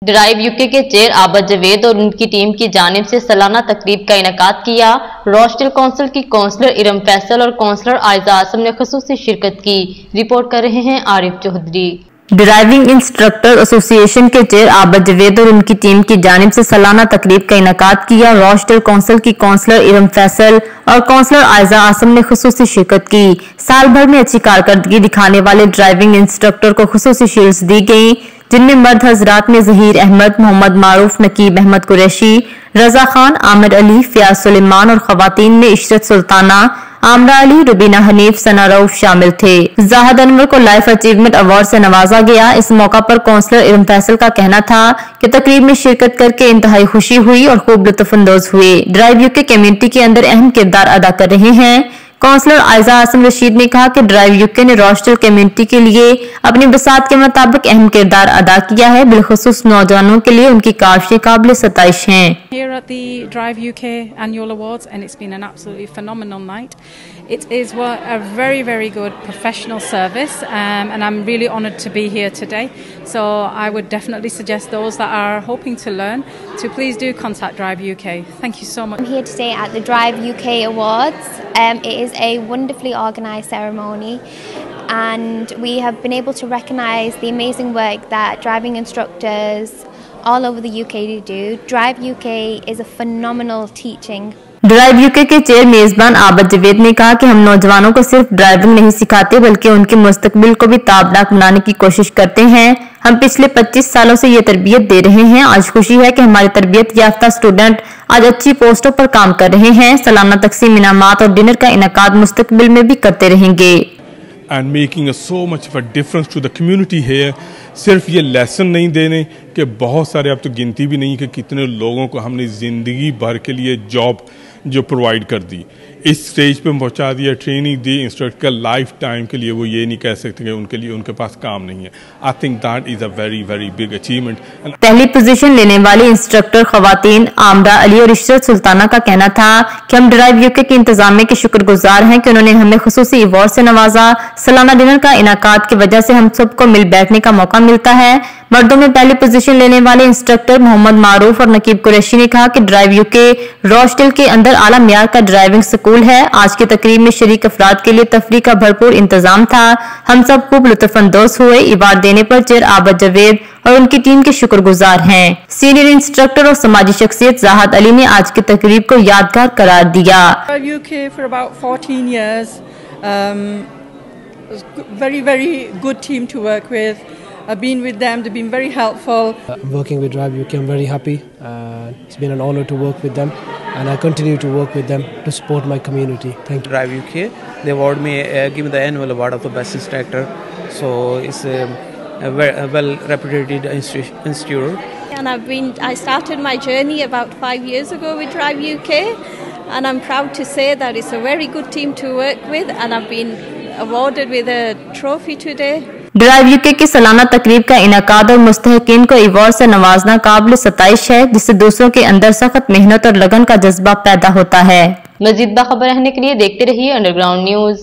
Drive UK के chair Abad Javed और उनकी टीम की जानिब से सालाना तकरीब का इनेकाद किया। रोस्टल काउंसिल की काउंसलर इरम फैसल और काउंसलर आयजा आसम ने खुसूसी शिरकत की। रिपोर्ट कर रहे हैं Arif Chaudhary. Driving instructor association के चेयर आबद जवेद और उनकी टीम की जानिब से सालाना तकरीब का इनेकाद किया। रोस्टल काउंसिल की काउंसलर इरम फैसल और काउंसलर आयजा आसम ने खुसूसी शिरकत की। साल भर में अच्छी कारकर्दगी दिखाने वाले ड्राइविंग इंस्ट्रक्टर को खुसूसी शील्ड्स दी गई, जिनमें मर्द हजरात में जहीर अहमद, मोहम्मद मारूफ, नकीब अहमद कुरैशी, रजा खान, आमिर अली, फयाज सुलेमान और खवातीन में इशरत सुल्ताना, आमरा अली, रुबीना हनीफ, सना रऊफ शामिल थे। जाहिद अनवर को लाइफ अचीवमेंट अवार्ड से नवाजा गया। इस मौका पर काउंसलर इरम फैसल का कहना था कि तकरीब में शिरकत करके इंतहाई खुशी हुई और खूब लुत्फअंदोज हुए। ड्राइव यूके कम्युनिटी के अंदर अहम किरदार अदा कर रहे हैं। काउंसलर आयजा आसम रशीद ने कहा कि ड्राइव यूके ने रोस्टल कम्युनिटी के लिए अपनी बसात के मुताबिक अहम किरदार अदा किया है। बिलखुसूस नौजवानों के लिए उनकी काविशें काबिल सताइश हैं। Here at the Drive UK Annual Awards, and it's been an absolutely phenomenal night. It is a very good professional service, and I'm really honoured to be here today. So I would definitely suggest those that are hoping to learn to please do contact Drive UK. Thank you so much. I'm here today at the Drive UK Awards. It is a wonderfully organised ceremony, and we have been able to recognise the amazing work that driving instructors all over the UK do. Drive UK is a phenomenal teaching. Drive UK के chair मेजबान आबद जवेद ने कहा कि हम नौजवानों को सिर्फ driving नहीं सिखाते बल्कि उनके मुस्तकबिल को भी ताबनाक बनाने की कोशिश करते हैं। हम पिछले 25 सालों से ये तरबियत दे रहे हैं। आज खुशी है कि हमारे तरबियत याफ्ता स्टूडेंट आज अच्छी पोस्टों पर काम कर रहे हैं। सालाना तकसीम इनामात और डिनर का इनेकाद मुस्तकबिल में भी करते रहेंगे। And making so much of a difference to the community here. सिर्फ ये लेसन नहीं देने कि बहुत सारे, अब तो गिनती भी नहीं कि कितने लोगों को हमने ज़िंदगी भर के लिए जॉब जो प्रोवाइड कर दी, इस स्टेज पे पहुंचा दिया, ट्रेनिंग दी इंस्ट्रक्टर का लाइफ टाइम के लिए। वो ये नहीं कह सकते कि उनके लिए उनके पास काम नहीं है। I think that is a very big achievement. पहली पोजीशन लेने वाली इंस्ट्रक्टर खवातीन आमरा अली और इशरत सुल्ताना का कहना था कि हम ड्राइव यूके की इंतजामिया के शुक्रगुजार हैं कि उन्होंने हमें खुसूसी अवार्ड से नवाजा। सालाना डिनर का इनाकाद की वजह से हम सबको मिल बैठने का मौका मिलता है। मर्दों में पहली पोजीशन लेने वाले इंस्ट्रक्टर मोहम्मद मारूफ और नकीब कुरैशी ने कहा कि ड्राइव यूके रोस्टल के अंदर आला मियार का ड्राइविंग स्कूल है। आज की तकरीब में शरीक अफराद के लिए तफरीह का भरपूर इंतजाम था। हम सब खूब लुत्फअंदोज हुए। अवार्ड देने पर चेयर आबद जवेद और उनकी टीम के शुक्रगुजार हैं। सीनियर इंस्ट्रक्टर और समाजी शख्सियत जाहिद अली ने आज की तकरीब को यादगार करार दिया। UK for about 14 years. Very good team to work with. I've been with them, they've been very helpful. I'm working with Drive UK, I'm very happy. It's been an honor to work with them, and I continue to work with them to support my community. Thank you. Drive UK, they award me, give me the annual award of the best instructor. So it's a well reputed institute. And I started my journey about 5 years ago with Drive UK, and I'm proud to say that it's a very good team to work with, and I've been awarded with a trophy today. Drive UK की सालाना तकरीब का इनाकाद और मुस्तहिकीन को award से नवाजना काबिल सताइश है, जिससे दूसरों के अंदर सख्त मेहनत और लगन का जज्बा पैदा होता है। मजीद बाखबर रहने के लिए देखते रहिए अंडरग्राउंड न्यूज।